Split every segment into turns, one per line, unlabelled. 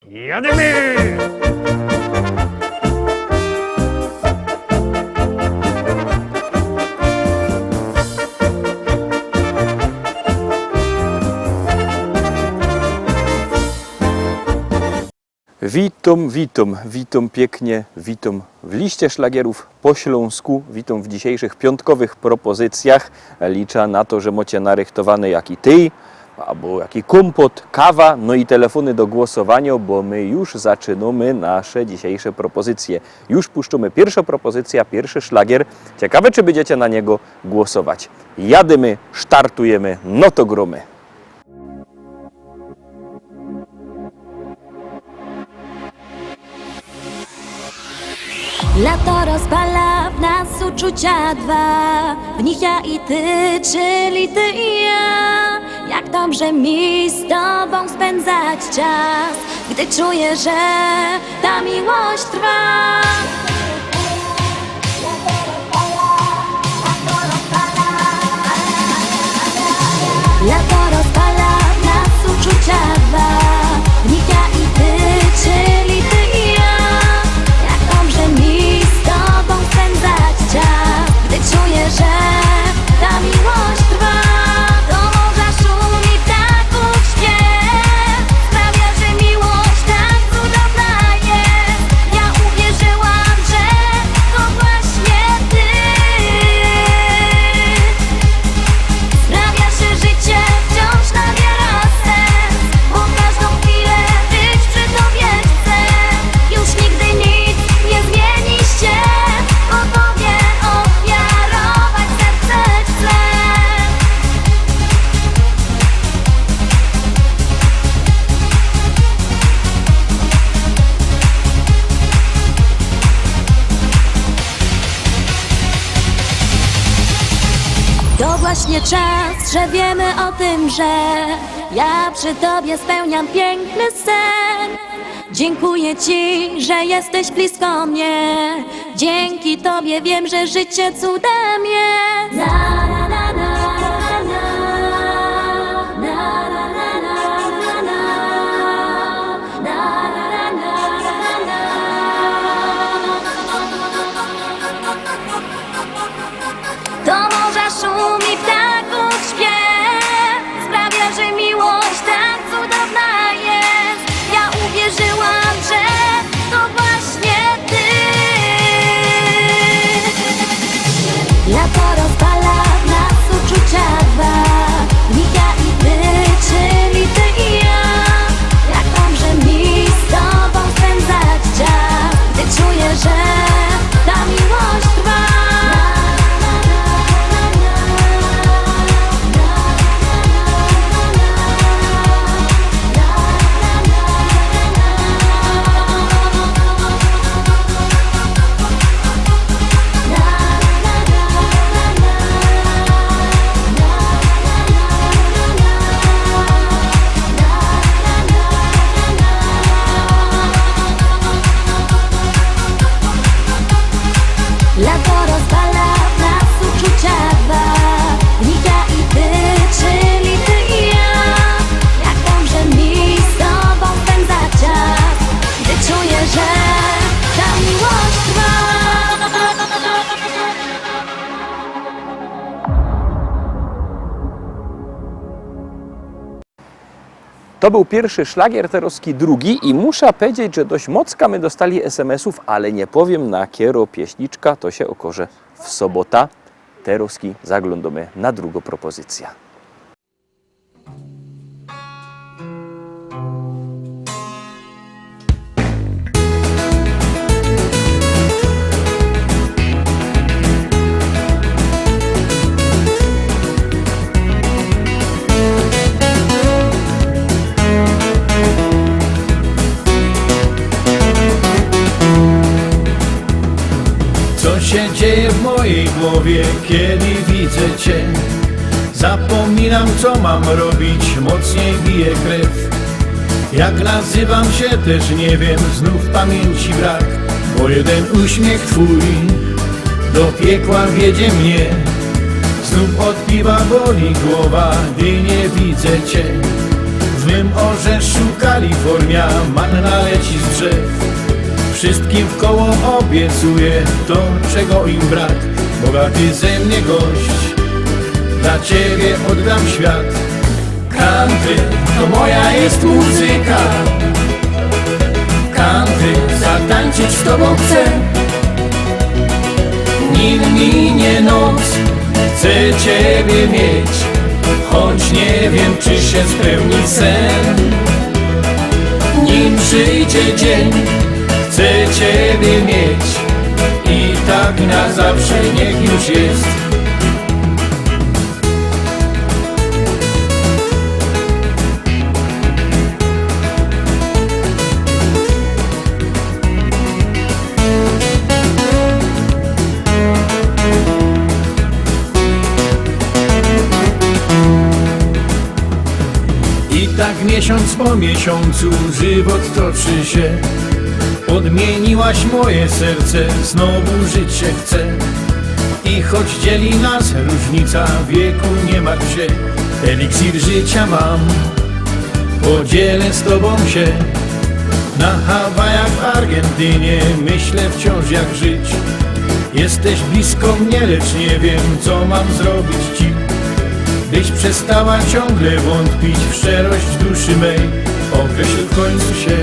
Jadymy!
Witam pięknie, witam w liście szlagierów po śląsku, witam w dzisiejszych piątkowych propozycjach. Liczę na to, że macie narychtowane jaki ty, albo jaki kompot, kawa, no i telefony do głosowania, bo my już zaczynamy nasze dzisiejsze propozycje. Już puszczamy pierwsza propozycja, pierwszy szlagier. Ciekawe, czy będziecie na niego głosować. Jadymy, startujemy, no to gromy.
Lato rozpala w nas uczucia dwa, w nich ja i ty, czyli ty i ja. Jak dobrze mi z tobą spędzać czas, gdy czuję, że ta miłość trwa. Lato rozpala w nas uczucia dwa, w nich ja i ty, czyli ty i ja. Jak dobrze mi z tobą spędzać czas, gdy czuję, że ta miłość trwa. Do morza szumi ptaków śpiew, sprawia, że miłość tak cudowna jest. Ja uwierzyłam, że to właśnie ty. Sprawia, że życie wciąż nabiera sens, bo każdą chwilę być przy tobie chcę. Już nigdy nic nie zmieni się, bo tobie ofiarować serce chcę. To właśnie czas, że wiemy o tym, że ja przy tobie spełniam piękny sen. Dziękuję ci, że jesteś blisko mnie. Dzięki tobie wiem, że życie cudem jest. Na, na, na, na, na, na, na, na, na, na, na, na, na, na. Do morza szumi ptaków śpiew, sprawia, że miłość tak cudowna jest. Ja uwierzyłam, że to właśnie ty. Lato rozpala w nas uczucia dwa, w nich ja i ty, czyli ty i ja. Jak dobrze mi z tobą spędzać czas, gdy czuję, że ta miłość trwa. Lato rozpala w nas uczucia dwa, w nich ja i ty, czyli ty i ja. Jak dobrze mi z tobą spędzać czas, gdy czuję, że ta miłość trwa.
To był pierwszy szlagier, teraz drugi i muszę powiedzieć, że dość mocka my dostali SMS-ów, ale nie powiem na kiero pieśniczka, to się okaże w sobota. Teraz zaglądamy na drugą propozycję.
Co się dzieje w mojej głowie, kiedy widzę cię? Zapominam, co mam robić, mocniej bije krew. Jak nazywam się, też nie wiem, znów pamięci brak. Bo jeden uśmiech twój do piekła wiedzie mnie. Znów od piwa boli głowa, gdy nie widzę cię. W mym orzeszu Kalifornia, manna leci z drzew. Wszystkim w koło obiecuję to, czego im brak. Bogaty ze mnie gość, dla ciebie oddam świat. Country to moja jest muzyka, country zatańczyć z tobą chcę. Nim minie noc, chcę ciebie mieć, choć nie wiem, czy się spełni sen. Nim przyjdzie dzień, chcę ciebie mieć i tak na zawsze niech już jest. I tak miesiąc po miesiącu żywot toczy się. Odmieniłaś moje serce, znowu żyć się chce. I choć dzieli nas różnica wieku, nie martw się. Eliksir życia mam, podzielę z tobą się. Na Hawajach, w Argentynie myślę wciąż jak żyć. Jesteś blisko mnie, lecz nie wiem, co mam zrobić ci, byś przestała ciągle wątpić w szczerość duszy mej. Określ w końcu się,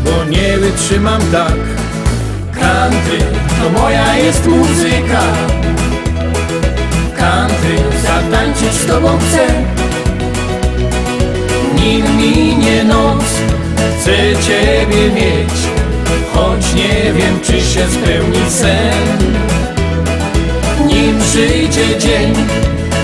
bo nie wytrzymam tak. Country to moja jest muzyka, country zatańczyć z tobą chcę. Nim minie noc, chcę ciebie mieć, choć nie wiem, czy się spełni sen. Nim przyjdzie dzień,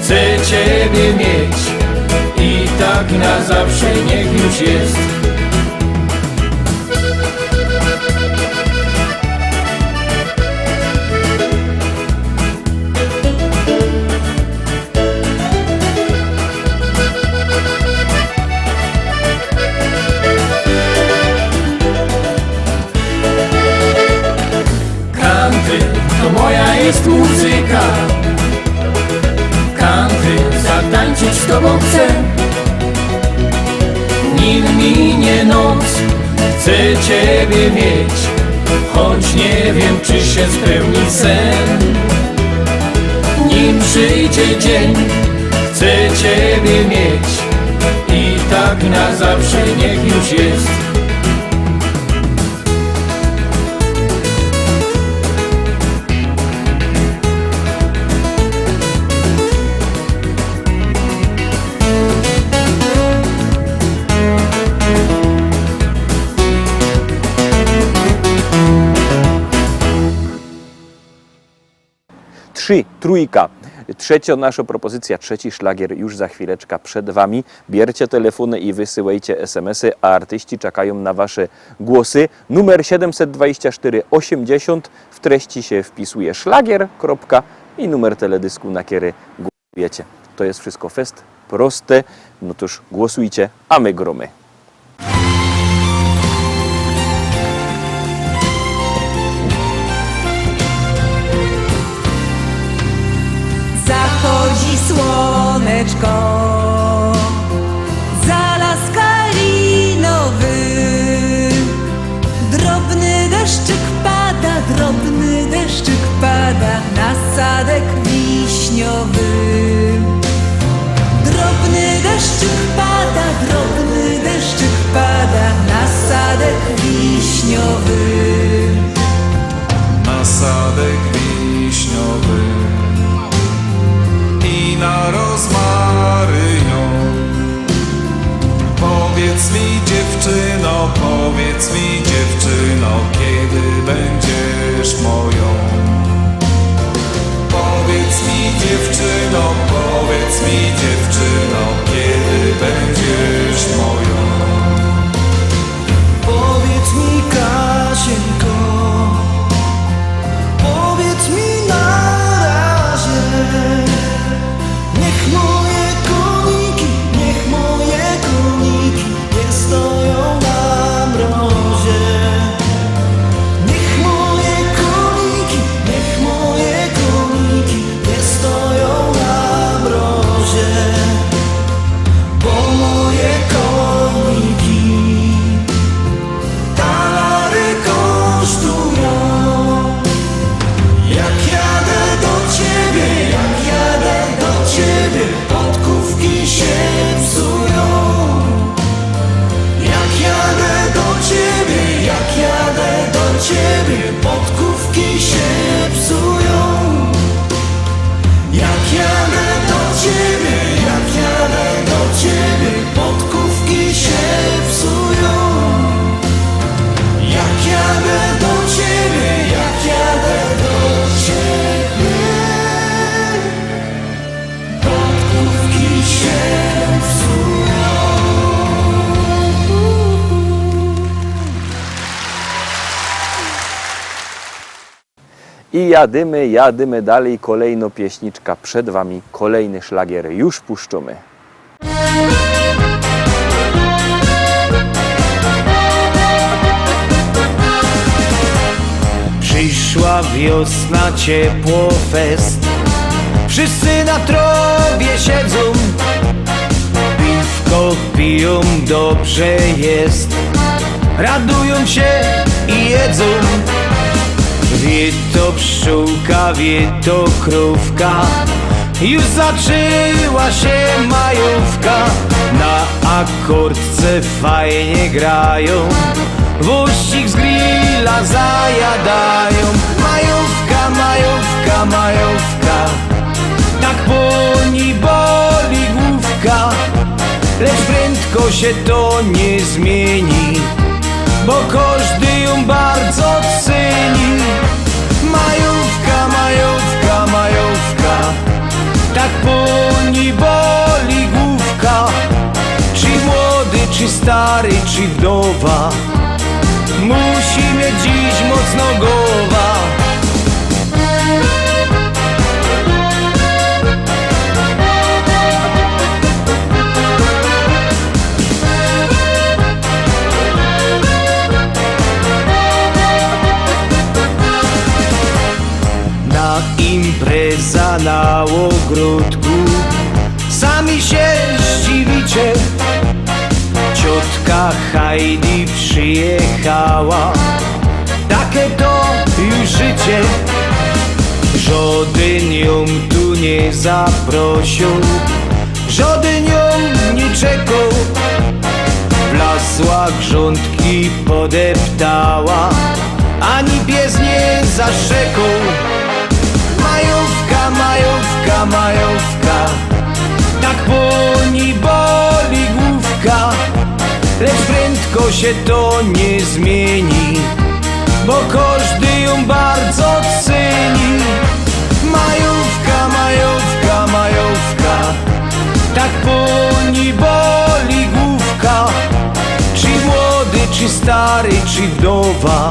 chcę ciebie mieć i tak na zawsze niech już jest. Country to moja jest muzyka, country zatańczyć z tobą chcę. Nim minie noc, chcę ciebie mieć, choć nie wiem, czy się spełni sen. Nim przyjdzie dzień, chcę ciebie mieć i tak na zawsze niech już jest.
Trójka. Trzecia nasza propozycja, trzeci szlagier już za chwileczkę przed Wami. Bierzcie telefony i wysyłajcie SMS-y, a artyści czekają na Wasze głosy. Numer 724 80, w treści się wpisuje szlagier, kropka i numer teledysku, na który głosujecie. To jest wszystko fest proste, no toż głosujcie, a my gromy.
Zachodzi słoneczko, za las kalinowy. Drobny deszczyk pada na sadek wiśniowy. Drobny deszczyk pada na sadek wiśniowy.
Na sadek wiśniowy i na rozmarynią. Powiedz mi dziewczyno, kiedy będziesz moją. Powiedz mi dziewczyno, kiedy będziesz moją.
Powiedz mi, Kasieńko, powiedz mi na razie. Niech moje koniki nie stoją na mrozie.
I jadymy dalej, kolejno pieśniczka przed Wami, kolejny szlagier już puszczamy.
Przyszła wiosna, ciepło fest. Wszyscy na trawie siedzą, piwko piją, dobrze jest. Radują się i jedzą. Wie to pszczółka, wie to krówka. Już zaczęła się majówka. Na akordce fajnie grają, wościk z grilla zajadają. Majówka, majówka, majówka, tak poni boli główka. Lecz prędko się to nie zmieni, bo każdy ją bardzo ceni. Majówka, majówka, majówka, tak poni boli główka. Czy młody, czy stary, czy wdowa, musi mieć dziś mocno głowa. Impreza na ogródku, sami się zdziwicie. Ciotka Heidi przyjechała, takie to już życie. Żaden ją tu nie zaprosił, żaden ją nie czekał. Wlazła grządki, podeptała, ani pies nie zaszczekał. Majówka, majówka, majówka, tak poni boli główka. Lecz prędko się to nie zmieni, bo każdy ją bardzo ceni. Majówka, majówka, majówka, tak poni boli główka. Czy młody, czy stary, czy wdowa,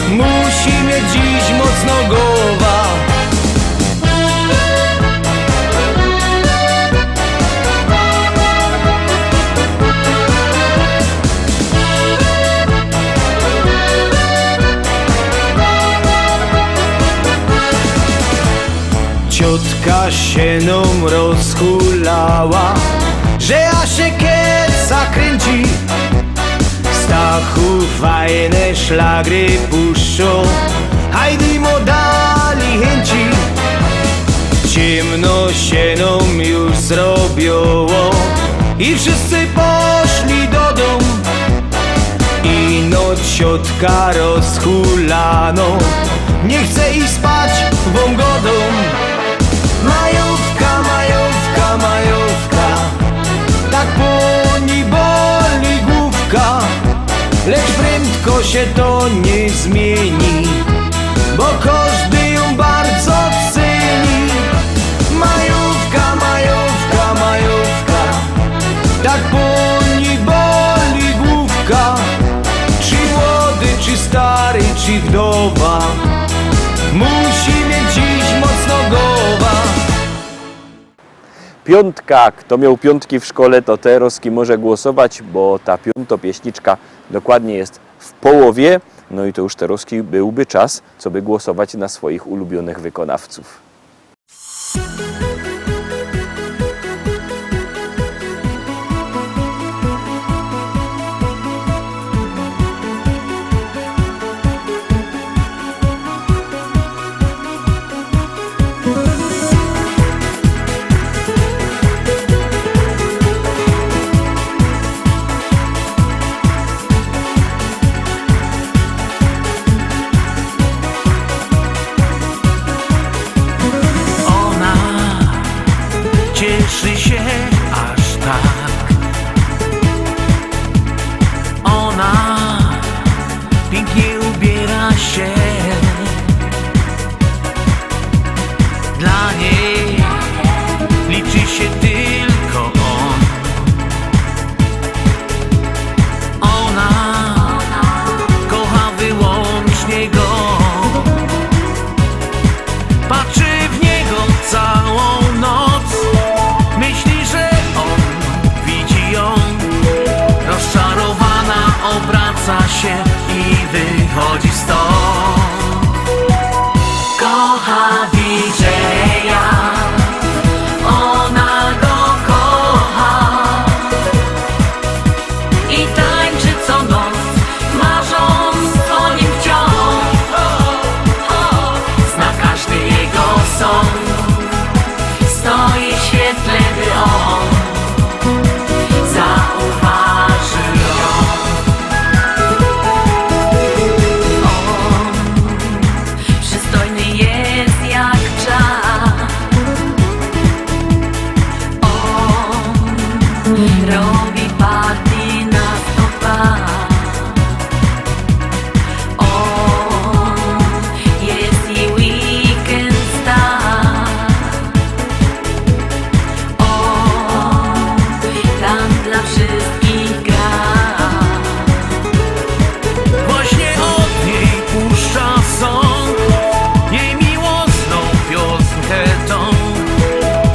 musi mieć dziś mocno głowa. Ciotka się nam rozhulała, że aż się kieca kręci. Stachu fajne szlagry puszczą, Heidi mu dali chęci. Ciemno się nam już zrobiło i wszyscy poszli do dom. Ino ciotka rozhulano, nie chce iść spać, wą godą. Majówka, majówka, majówka, tak poni boli główka. Lecz prędko się to nie zmieni, bo każdy ją bardzo ceni. Majówka, majówka, majówka, tak poni boli główka. Czy młody, czy stary, czy wdowa, musi mieć dziś mocno głowa.
Piątka, kto miał piątki w szkole, to teraz może głosować, bo ta piątopieśniczka dokładnie jest w połowie. No i to już teraz byłby czas, co by głosować na swoich ulubionych wykonawców.
odwraca się i wychodzi stąd. Kocha DJ-a, ona go kocha i tańczy co noc, marząc o nim wciąż. Zna każdy jego sąd, stoi w świetle, by on zauważył ją. On przystojny jest jak czas. On robi party na stopach. On jest i weekend star. On tam dla wszystkich gra.
Właśnie od niej puszcza sąd, jej miłosną piosenkę tą.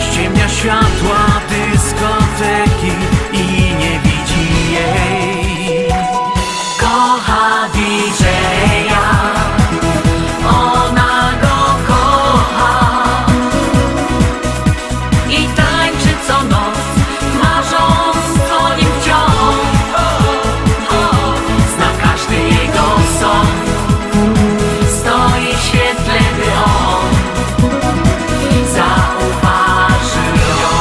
Ściemnia światła dyskoteki i nie widzi jej.
Kocha DJ-a, ona go kocha i tańczy co noc, marząc o nim wciąż. Zna każdy jego sąd, stoi w świetle, by on zauważył ją.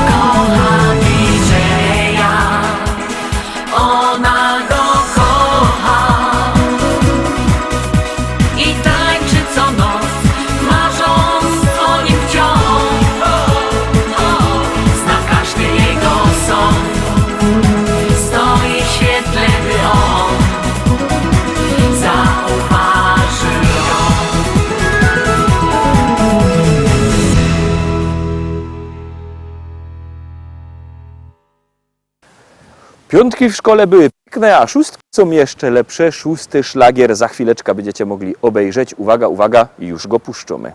Kocha DJ-a, ona go kocha i tańczy co noc, marząc o nim wciąż. Zna każdy jego sąd, stoi w świetle, by on zauważył ją.
Piątki w szkole były piękne, a szóstki są jeszcze lepsze. Szósty szlagier za chwileczkę będziecie mogli obejrzeć. Uwaga, uwaga, już go puszczamy.